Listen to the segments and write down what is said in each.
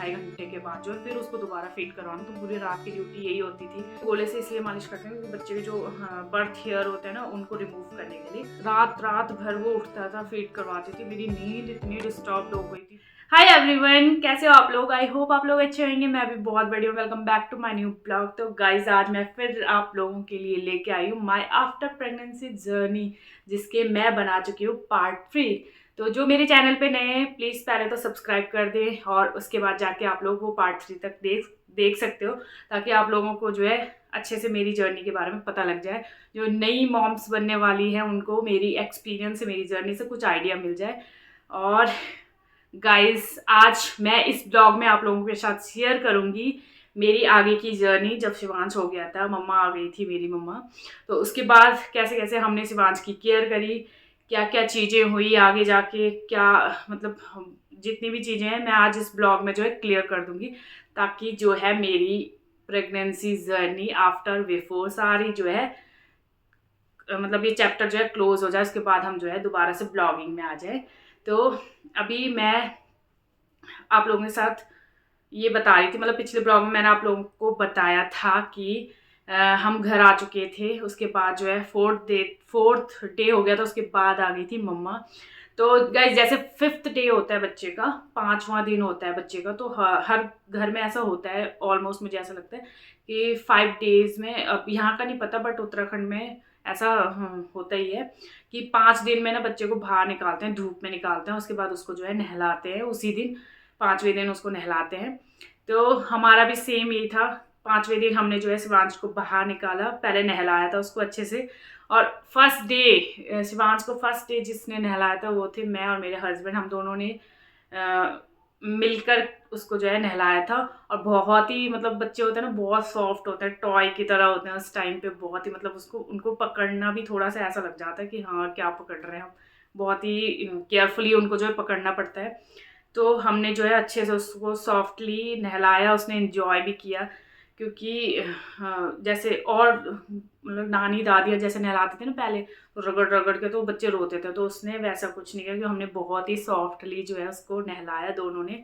2.5 घंटे के बाद जो है फिर उसको दोबारा फीड करवाना। तो पूरी रात की ड्यूटी यही होती थी। गोले से इसलिए मालिश करते हैं क्योंकि बच्चे के जो बर्थ हेयर होते हैं ना उनको रिमूव करने के लिए। रात भर वो उठता था, फीड करवाती थी। मेरी नींद इतनी डिस्टर्ब हो गई थी। हाय एवरीवन, कैसे हो आप लोग? आई होप आप लोग अच्छे होंगे। मैं भी बहुत बढ़िया हूँ। Welcome back to my new blog. तो गाइज आज मैं फिर आप लोगों के लिए लेके आई हूँ माय आफ्टर प्रेगनेंसी जर्नी, जिसके मैं बना चुकी हूँ पार्ट 3। तो जो मेरे चैनल पे नए हैं प्लीज़ पहले तो सब्सक्राइब कर दें और उसके बाद जाके आप लोग वो पार्ट 3 तक देख सकते हो, ताकि आप लोगों को जो है अच्छे से मेरी जर्नी के बारे में पता लग जाए। जो नई मॉम्स बनने वाली हैं उनको मेरी एक्सपीरियंस से, मेरी जर्नी से कुछ आइडिया मिल जाए। और गाइस आज मैं इस ब्लॉग में आप लोगों के साथ शेयर करूंगी मेरी आगे की जर्नी। जब शिवांश हो गया था, मम्मा आ गई थी मेरी मम्मा, तो उसके बाद कैसे कैसे हमने शिवांश की केयर करी, क्या क्या चीज़ें हुई आगे जाके, क्या मतलब जितनी भी चीज़ें हैं मैं आज इस ब्लॉग में जो है क्लियर कर दूंगी, ताकि जो है मेरी प्रेगनेंसी जर्नी आफ्टर बिफोर सारी जो है मतलब ये चैप्टर जो है क्लोज हो जाए। उसके बाद हम जो है दोबारा से ब्लॉगिंग में आ जाए। तो अभी मैं आप लोगों के साथ ये बता रही थी, मतलब पिछले ब्लॉग में मैंने आप लोगों को बताया था कि हम घर आ चुके थे। उसके बाद जो है फोर्थ डे हो गया था, उसके बाद आ गई थी मम्मा। तो गाइज जैसे 5th डे होता है बच्चे का, 5वां दिन होता है बच्चे का, तो हर घर में ऐसा होता है ऑलमोस्ट। मुझे ऐसा लगता है कि 5 डेज में, अब यहाँ का नहीं पता बट उत्तराखंड में ऐसा होता ही है कि 5 दिन में ना बच्चे को बाहर निकालते हैं, धूप में निकालते हैं। उसके बाद उसको जो है नहलाते हैं, उसी दिन 5वें दिन उसको नहलाते हैं। तो हमारा भी सेम यही था। 5वें दिन हमने जो है शिवांश को बाहर निकाला, पहले नहलाया था उसको अच्छे से। और फर्स्ट डे शिवांश को फर्स्ट डे जिसने नहलाया था वो थे मैं और मेरे हस्बैंड। हम दोनों ने मिलकर उसको जो है नहलाया था। और बहुत ही मतलब बच्चे होते हैं ना, बहुत सॉफ्ट होते हैं, टॉय की तरह होते हैं उस टाइम पे। बहुत ही मतलब उसको उनको पकड़ना भी थोड़ा सा ऐसा लग जाता है कि हाँ क्या पकड़ रहे हैं हम। बहुत ही केयरफुली उनको जो है पकड़ना पड़ता है। तो हमने जो है अच्छे से उसको सॉफ्टली नहलाया, उसने एंजॉय भी किया। क्योंकि जैसे और मतलब नानी दादियाँ जैसे नहलाते थे ना पहले, तो रगड़ रगड़ के तो बच्चे रोते थे, तो उसने वैसा कुछ नहीं किया। कि हमने बहुत ही सॉफ्टली जो है उसको नहलाया दोनों ने।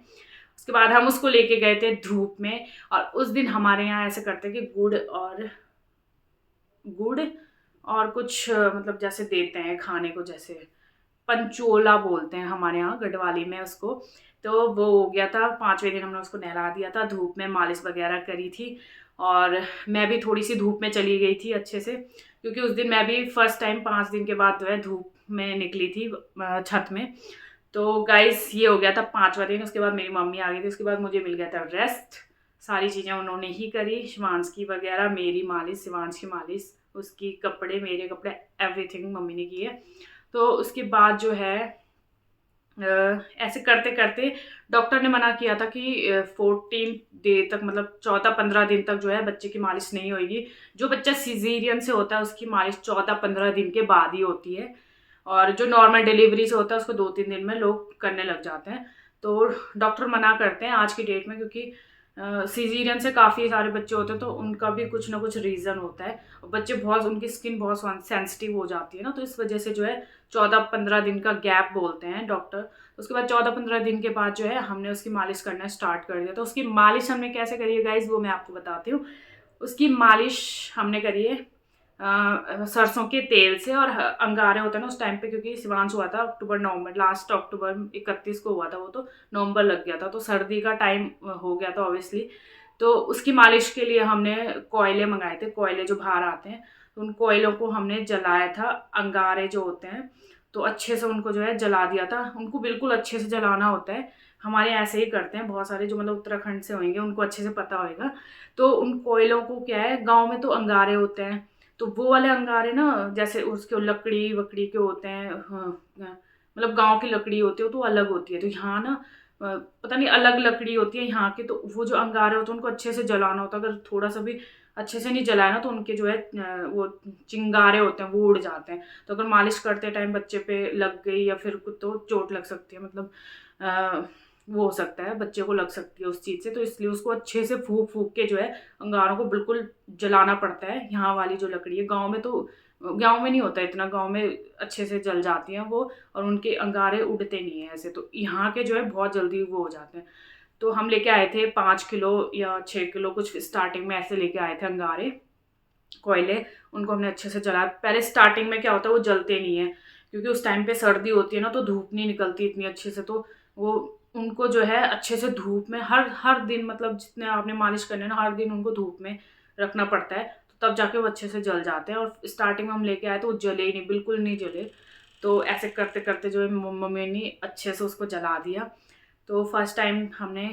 उसके बाद हम उसको लेके गए थे धूप में। और उस दिन हमारे यहाँ ऐसे करते हैं कि गुड़ और कुछ मतलब जैसे देते हैं खाने को, जैसे पंचोला बोलते हैं हमारे यहाँ गढ़वाली में उसको। तो वो हो गया था 5वें दिन, हमने उसको नहला दिया था, धूप में मालिश वगैरह करी थी। और मैं भी थोड़ी सी धूप में चली गई थी अच्छे से, क्योंकि उस दिन मैं भी फर्स्ट टाइम 5 दिन के बाद जो है धूप में निकली थी छत में। तो गाइस ये हो गया था 5वां दिन। उसके बाद मेरी मम्मी आ गई थी, उसके बाद मुझे मिल गया था रेस्ट। सारी चीज़ें उन्होंने ही करी, शिवांश की वगैरह, मेरी मालिश, शिवांश की मालिश, उसकी कपड़े, मेरे कपड़े, एवरीथिंग मम्मी ने किए। तो उसके बाद जो है ऐसे करते करते डॉक्टर ने मना किया था कि 14 डे तक, मतलब 14-15 दिन तक जो है बच्चे की मालिश नहीं होगी। जो बच्चा सीजेरियन से होता है उसकी मालिश 14-15 दिन के बाद ही होती है। और जो नॉर्मल डिलीवरी से होता है उसको 2-3 दिन में लोग करने लग जाते हैं। तो डॉक्टर मना करते हैं आज की डेट में, क्योंकि सीजेरियन से काफ़ी सारे बच्चे होते हैं तो उनका भी कुछ ना कुछ रीज़न होता है। और बच्चे बहुत, उनकी स्किन बहुत सेंसिटिव हो जाती है ना, तो इस वजह से जो है 14-15 दिन का गैप बोलते हैं डॉक्टर। तो उसके बाद 14-15 दिन के बाद जो है हमने उसकी मालिश करना स्टार्ट कर दिया। तो उसकी मालिश हमने कैसे करी है गाइज, वो मैं आपको बताती हूँ। उसकी मालिश हमने करी है सरसों के तेल से। और अंगारे होते हैं ना उस टाइम पे, क्योंकि शिवांश हुआ था अक्टूबर नवंबर, लास्ट अक्टूबर 31 को हुआ था वो, तो नवंबर लग गया था, तो सर्दी का टाइम हो गया था ऑब्वियसली। तो उसकी मालिश के लिए हमने कोयले मंगाए थे, कोयले जो बाहर आते हैं, तो उन कोयलों को हमने जलाया था। अंगारे जो होते हैं तो अच्छे से उनको जो है जला दिया था। उनको बिल्कुल अच्छे से जलाना होता है, हमारे ऐसे ही करते हैं बहुत सारे जो मतलब उत्तराखंड से होंगे उनको अच्छे से पता होगा। तो उन कोयलों को क्या है, गाँव में तो अंगारे होते हैं, तो वो वाले अंगारे ना जैसे उसके लकड़ी वकड़ी के होते हैं, मतलब गांव की लकड़ी होती है तो अलग होती है। तो यहाँ ना पता नहीं अलग लकड़ी होती है यहाँ की। तो वो जो अंगारे होते हैं उनको अच्छे से जलाना होता है। अगर थोड़ा सा भी अच्छे से नहीं जलाया ना तो उनके जो है वो चिंगारे होते हैं वो उड़ जाते हैं। तो अगर मालिश करते टाइम बच्चे पे लग गई या फिर कुछ तो चोट लग सकती है, मतलब वो हो सकता है बच्चे को लग सकती है उस चीज़ से। तो इसलिए उसको अच्छे से फूक फूक के जो है अंगारों को बिल्कुल जलाना पड़ता है। यहाँ वाली जो लकड़ी है, गांव में तो, गांव में नहीं होता इतना, गांव में अच्छे से जल जाती हैं वो और उनके अंगारे उड़ते नहीं हैं ऐसे। तो यहाँ के जो है बहुत जल्दी वो हो जाते हैं। तो हम लेके आए थे 5 किलो या 6 किलो कुछ स्टार्टिंग में ऐसे लेके आए थे अंगारे, कोयले। उनको हमने अच्छे से जलाया। पहले स्टार्टिंग में क्या होता है, वो जलते नहीं है क्योंकि उस टाइम पे सर्दी होती है ना, तो धूप नहीं निकलती इतनी अच्छे से, तो वो उनको जो है अच्छे से धूप में हर हर दिन, मतलब जितने आपने मालिश करने ना, हर दिन उनको धूप में रखना पड़ता है, तो तब जाके वो अच्छे से जल जाते हैं। और स्टार्टिंग में हम लेके आए तो वो जले ही नहीं, बिल्कुल नहीं जले। तो ऐसे करते करते जो है मम्मी ने अच्छे से उसको जला दिया। तो फर्स्ट टाइम हमने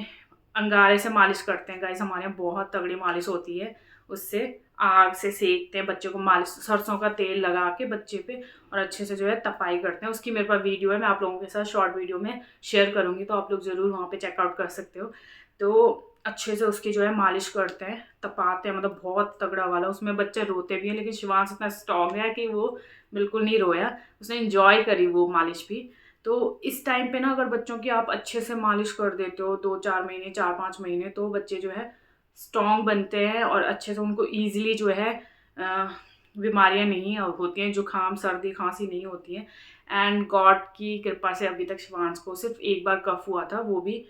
अंगारे से मालिश करते हैं गाइस, हमारे यहाँ बहुत तगड़ी मालिश होती है उससे। आग से सेकते हैं बच्चे को, मालिश सरसों का तेल लगा के बच्चे पे, और अच्छे से जो है तपाई करते हैं। उसकी मेरे पास वीडियो है, मैं आप लोगों के साथ शॉर्ट वीडियो में शेयर करूँगी, तो आप लोग ज़रूर वहाँ पे चेकआउट कर सकते हो। तो अच्छे से उसकी जो है मालिश करते हैं, तपाते हैं, मतलब बहुत तगड़ा वाला। उसमें बच्चे रोते भी हैं, लेकिन शिवांश इतना स्ट्रॉन्ग है कि वो बिल्कुल नहीं रोया, उसने इंजॉय करी वो मालिश भी। तो इस टाइम पे ना अगर बच्चों की आप अच्छे से मालिश कर देते हो 2-4 महीने, 4-5 महीने, तो बच्चे जो है स्ट्रॉन्ग बनते हैं और अच्छे से उनको ईजिली जो है बीमारियां नहीं होती हैं, जुकाम सर्दी खांसी नहीं होती है। एंड गॉड की कृपा से अभी तक शिवांश को सिर्फ एक बार कफ हुआ था, वो भी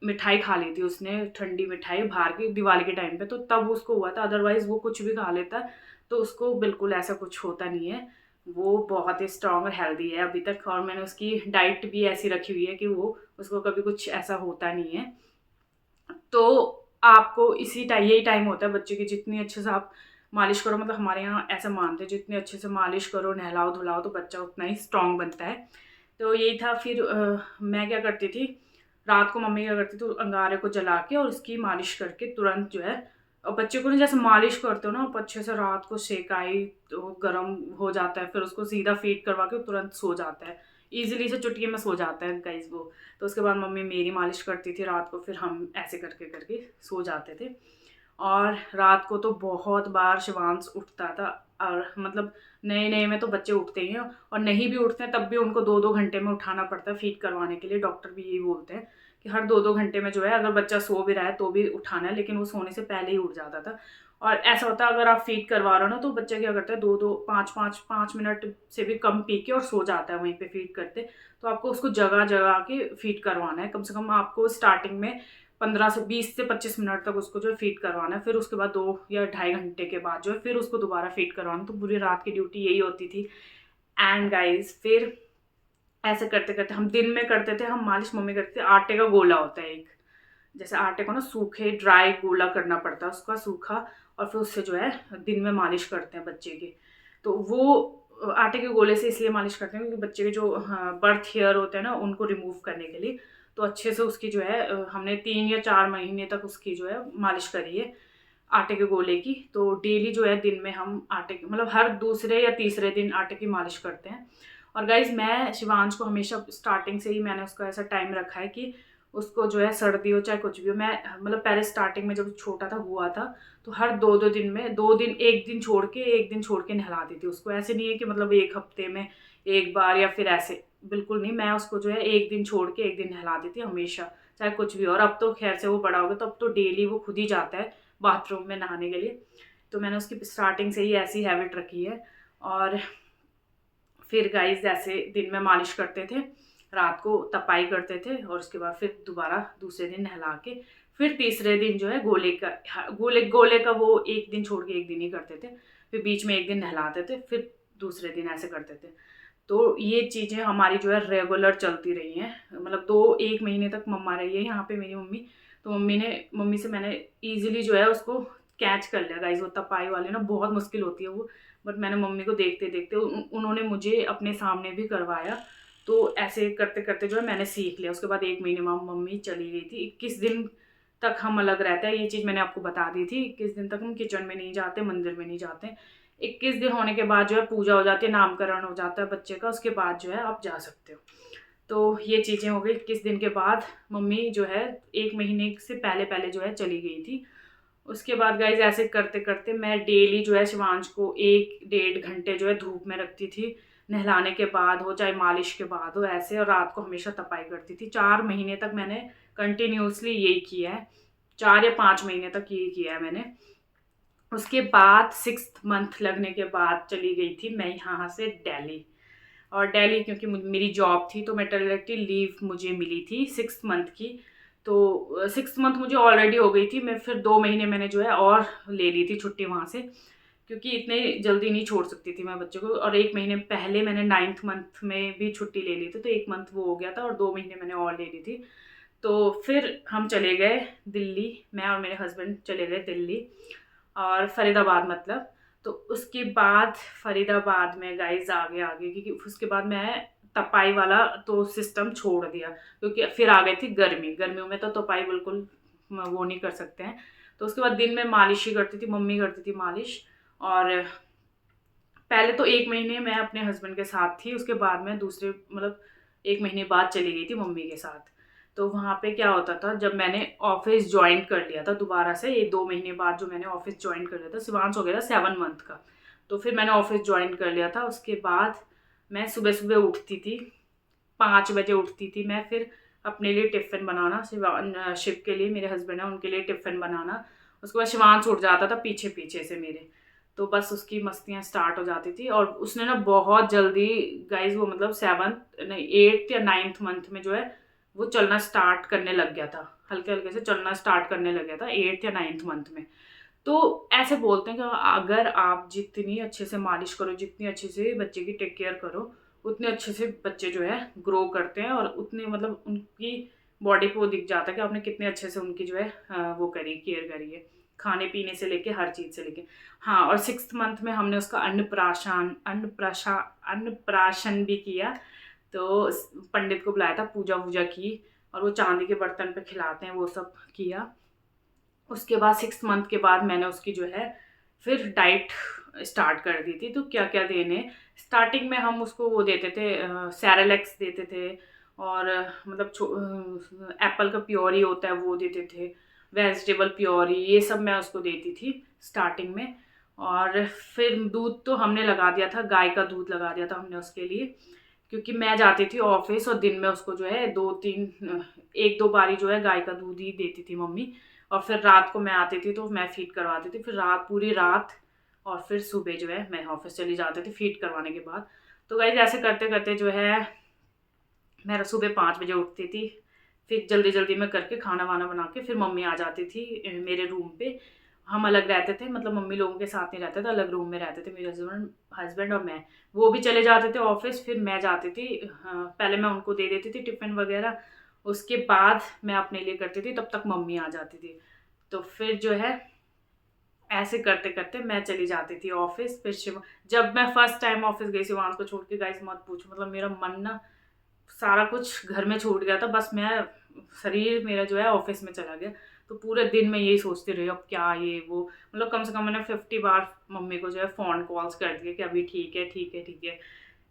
मिठाई खा ली थी उसने, ठंडी मिठाई बाहर की दिवाली के टाइम पे, तो तब उसको हुआ था। अदरवाइज वो कुछ भी खा लेता, तो उसको बिल्कुल ऐसा कुछ होता नहीं है। वो बहुत ही स्ट्रॉन्ग और हेल्दी है अभी तक, और मैंने उसकी डाइट भी ऐसी रखी हुई है कि वो उसको कभी कुछ ऐसा होता नहीं है। तो आपको इसी टाइम, यही टाइम होता है बच्चे की, जितनी अच्छे से आप मालिश करो, मतलब हमारे यहाँ ऐसा मानते हैं जितने अच्छे से मालिश करो, नहलाओ धुलाओ, तो बच्चा उतना ही स्ट्रॉन्ग बनता है। तो यही था। फिर मैं क्या करती थी, रात को मम्मी क्या करती थी, अंगारे को जला के और उसकी मालिश करके तुरंत जो है, और बच्चे को ना जैसे मालिश करते हो ना आप अच्छे से, रात को सेकाई तो गर्म हो जाता है, फिर उसको सीधा फीड करवा के तुरंत सो जाता है, ईजिली से चुटकी में सो जाता है गाइस वो। तो उसके बाद मम्मी मेरी मालिश करती थी रात को, फिर हम ऐसे करके करके सो जाते थे। और रात को तो बहुत बार शिवांश उठता था, और मतलब नए नए में तो बच्चे उठते ही हैं, और नहीं भी उठते हैं तब भी उनको 2-2 घंटे में उठाना पड़ता है फीड करवाने के लिए। डॉक्टर भी यही बोलते हैं कि हर 2-2 घंटे में जो है, अगर बच्चा सो भी रहा है तो भी उठाना है, लेकिन वो सोने से पहले ही उठ जाता था। और ऐसा होता है अगर आप फीड करवा रहे हो ना, तो बच्चा क्या करता है, 2-2 5-5 से भी कम पी के और सो जाता है वहीं पे फीड करते। तो आपको उसको जगह जगह के फीड करवाना है, कम से कम आपको स्टार्टिंग में 20 से 25 मिनट तक उसको जो है फीड करवाना है। फिर उसके बाद 2 या 2.5 घंटे के बाद जो है फिर उसको दोबारा फीड करवाना। तो पूरी रात की ड्यूटी यही होती थी। एंड गाइस फिर ऐसे करते करते हम दिन में करते थे, हम मालिश मम्मी करते थे। आटे का गोला होता है एक, जैसे आटे को ना सूखे ड्राई गोला करना पड़ता है उसका सूखा, और फिर उससे जो है दिन में मालिश करते हैं बच्चे की। तो वो आटे के गोले से इसलिए मालिश करते हैं क्योंकि बच्चे के जो बर्थ हेयर होते हैं ना, उनको रिमूव करने के लिए। तो अच्छे से उसकी जो है हमने 3 या 4 महीने तक उसकी जो है मालिश करी है आटे के गोले की। तो डेली जो है दिन में हम आटे की, मतलब हर दूसरे या तीसरे दिन आटे की मालिश करते हैं। और गाइज मैं शिवांश को हमेशा स्टार्टिंग से ही मैंने उसका ऐसा टाइम रखा है कि उसको जो है सर्दी हो चाहे कुछ भी हो, मैं मतलब पहले स्टार्टिंग में जब छोटा था हुआ था, तो हर 2-2 दिन में 2 दिन, एक दिन छोड़ के एक दिन छोड़ के नहलाती थी उसको। ऐसे नहीं है कि मतलब एक हफ्ते में एक बार या फिर ऐसे, बिल्कुल नहीं। मैं उसको जो है एक दिन छोड़ के एक दिन नहलाती थी हमेशा, चाहे कुछ भी हो। और अब तो खैर से वो बड़ा हो गया, तो अब तो डेली वो खुद ही जाता है बाथरूम में नहाने के लिए। तो मैंने उसकी स्टार्टिंग से ही ऐसी हैबिट रखी है। और फिर गाइस ऐसे दिन में मालिश करते थे, रात को तपाई करते थे, और उसके बाद फिर दोबारा दूसरे दिन नहला के, फिर तीसरे दिन जो है गोले का वो एक दिन छोड़ के एक दिन ही करते थे। फिर बीच में एक दिन नहलाते थे, फिर दूसरे दिन ऐसे करते थे। तो ये चीज़ें हमारी जो है रेगुलर चलती रही हैं, मतलब 2-1 महीने तक मम्मा रही है यहाँ पे मेरी मम्मी। तो मम्मी से मैंने ईजिली जो है उसको कैच कर लिया गाइस। वो तपाई वाली ना बहुत मुश्किल होती है वो, बट मैंने मम्मी को देखते देखते उन्होंने मुझे अपने सामने भी करवाया। तो ऐसे करते करते जो है मैंने सीख लिया। उसके बाद 1 महीने में मम्मी चली गई थी। 21 दिन तक हम अलग रहते हैं, ये चीज़ मैंने आपको बता दी थी। 21 दिन तक हम किचन में नहीं जाते, मंदिर में नहीं जाते। 21 दिन होने के बाद जो है पूजा हो जाती है, नामकरण हो जाता है बच्चे का, उसके बाद जो है आप जा सकते हो। तो ये चीज़ें हो गई। 21 दिन के बाद मम्मी जो है 1 महीने से पहले पहले जो है चली गई थी। उसके बाद गाइज ऐसे करते करते मैं डेली जो है शिवांश को 1-1.5 घंटे जो है धूप में रखती थी, नहलाने के बाद हो चाहे मालिश के बाद हो ऐसे। और रात को हमेशा तपाई करती थी। 4 महीने तक मैंने कंटिन्यूसली यही किया है, 4 या 5 महीने तक यही किया है मैंने। उसके बाद 6th मंथ लगने के बाद चली गई थी मैं यहाँ से दिल्ली। और दिल्ली क्योंकि मेरी जॉब थी, तो मैटरनिटी लीव मुझे मिली थी 6th मंथ की। तो 6th मंथ मुझे ऑलरेडी हो गई थी। मैं फिर 2 महीने मैंने जो है और ले ली थी छुट्टी वहाँ से, क्योंकि इतने जल्दी नहीं छोड़ सकती थी मैं बच्चे को। और 1 महीने पहले मैंने 9th मंथ में भी छुट्टी ले ली थी, तो 1 मंथ वो हो गया था और 2 महीने मैंने और ले ली थी। तो फिर हम चले गए दिल्ली, मैं और मेरे हस्बैंड चले गए दिल्ली और फरीदाबाद मतलब। तो उसके बाद फरीदाबाद में गाइस आगे क्योंकि उसके बाद मैं तपाई वाला तो सिस्टम छोड़ दिया, क्योंकि फिर आ गई थी गर्मियों में तो तपाई बिल्कुल वो नहीं कर सकते हैं। तो उसके बाद दिन में मालिश ही करती थी, मम्मी करती थी मालिश। और पहले तो 1 महीने मैं अपने हस्बैंड के साथ थी, उसके बाद में दूसरे मतलब 1 महीने बाद चली गई थी मम्मी के साथ। तो वहाँ पे क्या होता था, जब मैंने ऑफिस ज्वाइन कर लिया था दोबारा से, ये 2 महीने बाद जो मैंने ऑफिस ज्वाइन कर लिया था, शिवांश हो गया था 7 मंथ का। तो फिर मैंने ऑफिस ज्वाइन कर लिया था। उसके बाद मैं सुबह सुबह उठती थी, 5 बजे उठती थी मैं, फिर अपने लिए टिफ़िन बनाना, शिव के लिए, मेरे हस्बैंड है उनके लिए टिफ़िन बनाना। उसके बाद शिवांश उठ जाता था पीछे पीछे से मेरे, तो बस उसकी मस्तियाँ स्टार्ट हो जाती थी। और उसने ना बहुत जल्दी गाइज वो मतलब 7th नहीं 8th या 9th मंथ में जो है वो चलना स्टार्ट करने लग गया था, हल्के हल्के से चलना स्टार्ट करने लग गया था 8th या 9th मंथ में। तो ऐसे बोलते हैं कि अगर आप जितनी अच्छे से मालिश करो, जितनी अच्छे से बच्चे की टेक केयर करो, उतने अच्छे से बच्चे जो है ग्रो करते हैं और उतने मतलब उनकी बॉडी पे वो दिख जाता है कि आपने कितने अच्छे से उनकी जो है वो करी, केयर करी है, खाने पीने से लेके हर चीज़ से लेके। हाँ, और 6th मंथ में हमने उसका अन्नप्राशन भी किया। तो पंडित को बुलाया था, पूजा वूजा की, और वो चांदी के बर्तन पे खिलाते हैं, वो सब किया। उसके बाद 6th मंथ के बाद मैंने उसकी जो है फिर डाइट स्टार्ट कर दी थी। तो क्या क्या देने, स्टार्टिंग में हम उसको वो देते थे, सैरेलेक्स देते थे, और मतलब एप्पल का प्योरी होता है वो देते थे, वेजिटेबल प्योरी, ये सब मैं उसको देती थी स्टार्टिंग में। और फिर दूध तो हमने लगा दिया था, गाय का दूध लगा दिया था हमने उसके लिए, क्योंकि मैं जाती थी ऑफिस और दिन में उसको जो है 1-2 बारी जो है गाय का दूध ही देती थी मम्मी। और फिर रात को मैं आती थी तो मैं फीड करवाती थी, फिर पूरी रात, और फिर सुबह जो है मैं ऑफिस चली जाती थी फीड करवाने के बाद। तो गाइस ऐसे करते करते जो है मैं सुबह 5 बजे उठती थी, फिर जल्दी जल्दी में करके खाना वाना बना के फिर मम्मी आ जाती थी मेरे रूम पे। हम अलग रहते थे, मतलब मम्मी लोगों के साथ नहीं रहते थे, अलग रूम में रहते थे मेरे हस्बैंड और मैं। वो भी चले जाते थे ऑफिस, फिर मैं जाती थी। हाँ, पहले मैं उनको दे देती थी टिफ़िन वगैरह, उसके बाद मैं अपने लिए करती थी, तब तक मम्मी आ जाती थी। तो फिर जो है ऐसे करते करते मैं चली जाती थी ऑफिस। फिर जब मैं फर्स्ट टाइम ऑफिस गई शिवांश को छोड़ के, गाइस मत पूछो, मतलब मेरा मन ना सारा कुछ घर में छूट गया था, बस मैं शरीर मेरा जो है ऑफिस में चला गया। तो पूरे दिन मैं यही सोचती रही अब क्या ये वो, मतलब कम से कम मैंने 50 बार मम्मी को जो है फ़ोन कॉल्स कर दिए कि अभी ठीक है ठीक है ठीक है।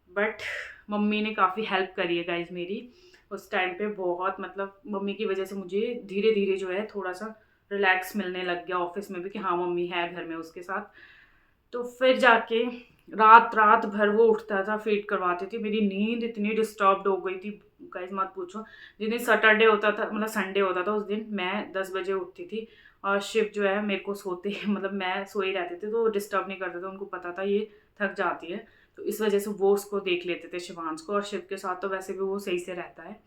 बट मम्मी ने काफ़ी हेल्प करी है गाइज मेरी उस टाइम पे बहुत, मतलब मम्मी की वजह से मुझे धीरे धीरे जो है थोड़ा सा रिलैक्स मिलने लग गया ऑफिस में भी कि हाँ मम्मी है घर में उसके साथ। तो फिर जाके रात रात भर वो उठता था, फीड करवाती थी। मेरी नींद इतनी डिस्टर्ब्ड हो गई थी गाइस मत पूछो। जिस दिन सैटरडे होता था मतलब संडे होता था, उस दिन मैं 10 बजे उठती थी और शिव जो है मेरे को सोते मतलब मैं सोई रहती थी तो वो डिस्टर्ब नहीं करते थे, उनको पता था ये थक जाती है, तो इस वजह से वो उसको देख लेते थे शिवांश को। और शिव के साथ तो वैसे भी वो सही से रहता है।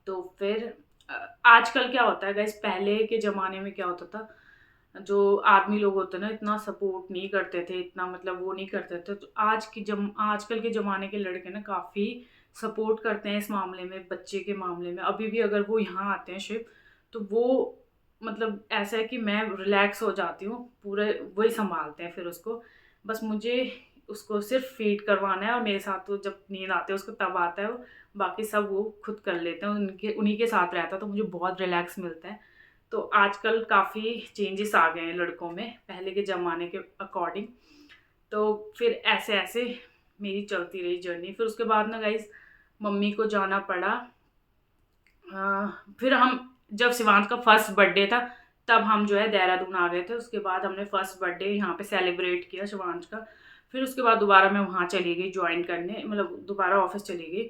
तो फिर आजकल क्या होता है गाइस, पहले के ज़माने में क्या होता था, जो आदमी लोग होते हैं ना इतना सपोर्ट नहीं करते थे, इतना मतलब वो नहीं करते थे। तो आजकल के ज़माने के लड़के ना काफ़ी सपोर्ट करते हैं इस मामले में, बच्चे के मामले में। अभी भी अगर वो यहाँ आते हैं शिव, तो वो मतलब ऐसा है कि मैं रिलैक्स हो जाती हूँ, पूरे वही संभालते हैं फिर उसको। बस मुझे उसको सिर्फ फीड करवाना है और मेरे साथ तो जब नींद आती है उसको तब आता है वो, बाकी सब वो खुद कर लेते हैं। उन्हीं के साथ रहता है तो मुझे बहुत रिलैक्स मिलता है। तो आजकल काफ़ी चेंजेस आ गए हैं लड़कों में पहले के ज़माने के अकॉर्डिंग। तो फिर ऐसे ऐसे मेरी चलती रही जर्नी। फिर उसके बाद ना गाइस मम्मी को जाना पड़ा। फिर हम जब शिवांश का फर्स्ट बर्थडे था तब हम जो है देहरादून आ गए थे। उसके बाद हमने फर्स्ट बर्थडे यहाँ पे सेलिब्रेट किया शिवांश का। फिर उसके बाद दोबारा मैं वहाँ चली गई ज्वाइन करने, मतलब दोबारा ऑफिस चली गई।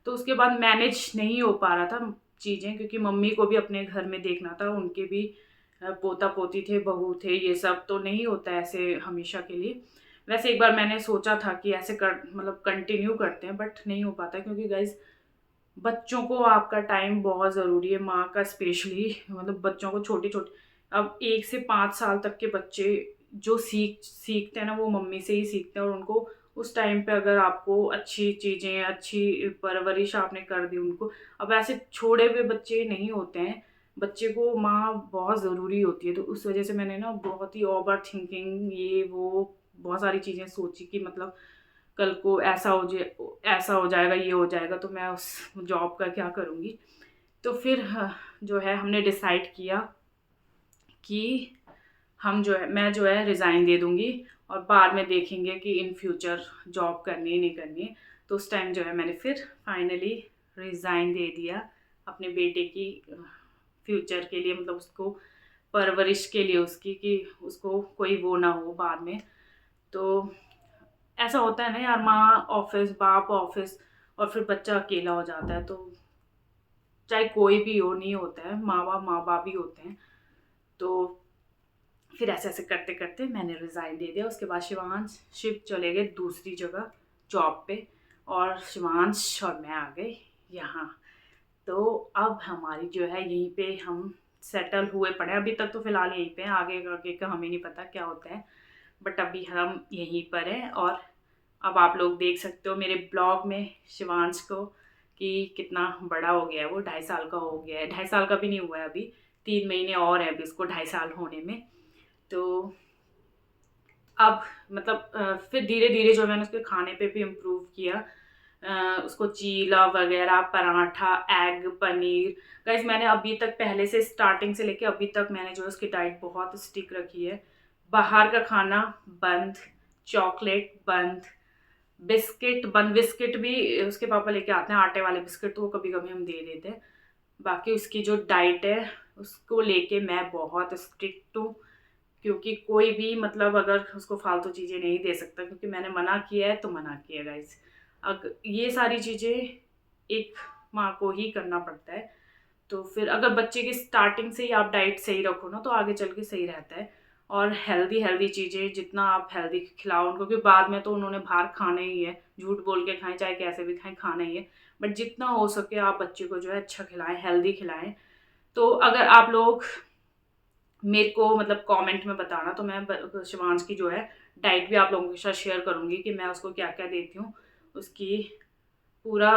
तो उसके बाद मैनेज नहीं हो पा रहा था चीज़ें, क्योंकि मम्मी को भी अपने घर में देखना था, उनके भी पोता पोती थे, बहू थे, ये सब तो नहीं होता ऐसे हमेशा के लिए। वैसे एक बार मैंने सोचा था कि ऐसे कर मतलब कंटिन्यू करते हैं, बट नहीं हो पाता क्योंकि गाइज बच्चों को आपका टाइम बहुत ज़रूरी है, माँ का स्पेशली। मतलब बच्चों को छोटे छोटे, अब 1 से 5 साल तक के बच्चे जो सीखते हैं ना, वो मम्मी से ही सीखते हैं। और उनको उस टाइम पे अगर आपको अच्छी चीज़ें, अच्छी परवरिश आपने कर दी उनको, अब ऐसे छोड़े हुए बच्चे नहीं होते हैं। बच्चे को माँ बहुत ज़रूरी होती है। तो उस वजह से मैंने ना बहुत ही ओवर थिंकिंग, ये वो बहुत सारी चीज़ें सोची कि मतलब कल को ऐसा हो जाएगा, ये हो जाएगा, तो मैं उस जॉब का क्या करूँगी। तो फिर जो है हमने डिसाइड किया कि मैं जो है रिज़ाइन दे दूँगी, और बाद में देखेंगे कि इन फ्यूचर जॉब करनी है नहीं करनी है। तो उस टाइम जो है मैंने फिर फाइनली रिज़ाइन दे दिया अपने बेटे की फ्यूचर के लिए, मतलब उसको परवरिश के लिए उसकी, कि उसको कोई वो ना हो बाद में। तो ऐसा होता है ना यार, माँ ऑफिस, बाप ऑफिस, और फिर बच्चा अकेला हो जाता है। तो चाहे कोई भी हो, नहीं होता है, माँ बाप ही होते हैं। तो फिर ऐसे ऐसे करते करते मैंने रिज़ाइन दे दिया। उसके बाद शिवांश शिव चले गए दूसरी जगह जॉब पे, और शिवांश और मैं आ गए यहाँ। तो अब हमारी जो है यहीं पे हम सेटल हुए पड़े हैं। अभी तक तो फिलहाल यहीं पे हैं, आगे आगे का हमें नहीं पता क्या होता है, बट अभी हम यहीं पर हैं। और अब आप लोग देख सकते हो मेरे ब्लॉग में शिवांश को कि कितना बड़ा हो गया है। वो 2.5 साल का हो गया है, 2.5 साल का भी नहीं हुआ है अभी, 3 महीने और है अभी उसको 2.5 साल होने में। तो अब मतलब फिर धीरे धीरे जो मैंने उसके खाने पे भी इम्प्रूव किया। उसको चीला वगैरह, पराठा, एग, पनीर। गाइस मैंने अभी तक, पहले से स्टार्टिंग से लेके अभी तक, मैंने जो है उसकी डाइट बहुत स्टिक रखी है। बाहर का खाना बंद, चॉकलेट बंद, बिस्किट बंद। बिस्किट भी उसके पापा लेके आते हैं आटे वाले बिस्किट, तो वो कभी कभी हम दे देते हैं। बाकी उसकी जो डाइट है उसको लेके मैं बहुत स्ट्रिक्ट हूँ, क्योंकि कोई भी मतलब अगर उसको फालतू चीज़ें नहीं दे सकता, क्योंकि मैंने मना किया है तो मना किया गाइस। अगर ये सारी चीज़ें एक माँ को ही करना पड़ता है। तो फिर अगर बच्चे की स्टार्टिंग से ही आप डाइट सही रखो ना, तो आगे चल के सही रहता है। और हेल्दी हेल्दी चीज़ें जितना आप हेल्दी खिलाओ उनको, क्योंकि बाद में तो उन्होंने बाहर खाना ही है, झूठ बोल के खाएं चाहे कैसे भी खाएं, खाना ही है। बट जितना हो सके आप बच्चे को जो है अच्छा खिलाएं, हेल्दी खिलाएं। तो अगर आप लोग मेरे को मतलब कमेंट में बताना, तो मैं शिवांश की जो है डाइट भी आप लोगों के साथ शेयर करूँगी कि मैं उसको क्या क्या देती हूँ। उसकी पूरा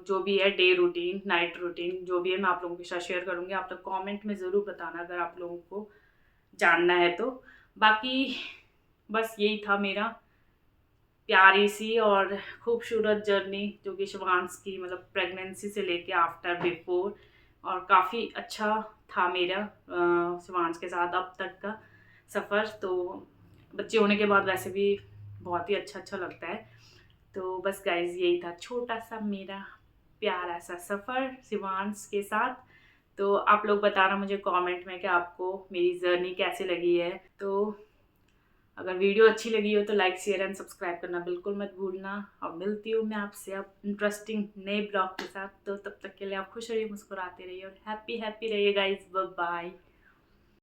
जो भी है डे रूटीन, नाइट रूटीन, जो भी है मैं आप लोगों के साथ शेयर करूँगी। आप लोग कमेंट में ज़रूर बताना अगर आप लोगों को जानना है तो। बाकी बस यही था मेरा प्यारी सी और खूबसूरत जर्नी, जो कि शिवांश की मतलब प्रेगनेंसी से लेके आफ्टर बिफोर, और काफ़ी अच्छा था मेरा शिवांश के साथ अब तक का सफ़र। तो बच्चे होने के बाद वैसे भी बहुत ही अच्छा लगता है। तो बस गाइज यही था छोटा सा मेरा प्यारा सा सफ़र शिवांश के साथ। तो आप लोग बताना मुझे कमेंट में कि आपको मेरी जर्नी कैसी लगी है। तो अगर वीडियो अच्छी लगी हो तो लाइक, शेयर एंड सब्सक्राइब करना बिल्कुल मत भूलना। और मिलती हूँ मैं आपसे अब इंटरेस्टिंग नए ब्लॉग के साथ। तो तब तक के लिए आप खुश रहिए, मुस्कुराते रहिए और हैप्पी हैप्पी रहिए गाइज। Bye bye.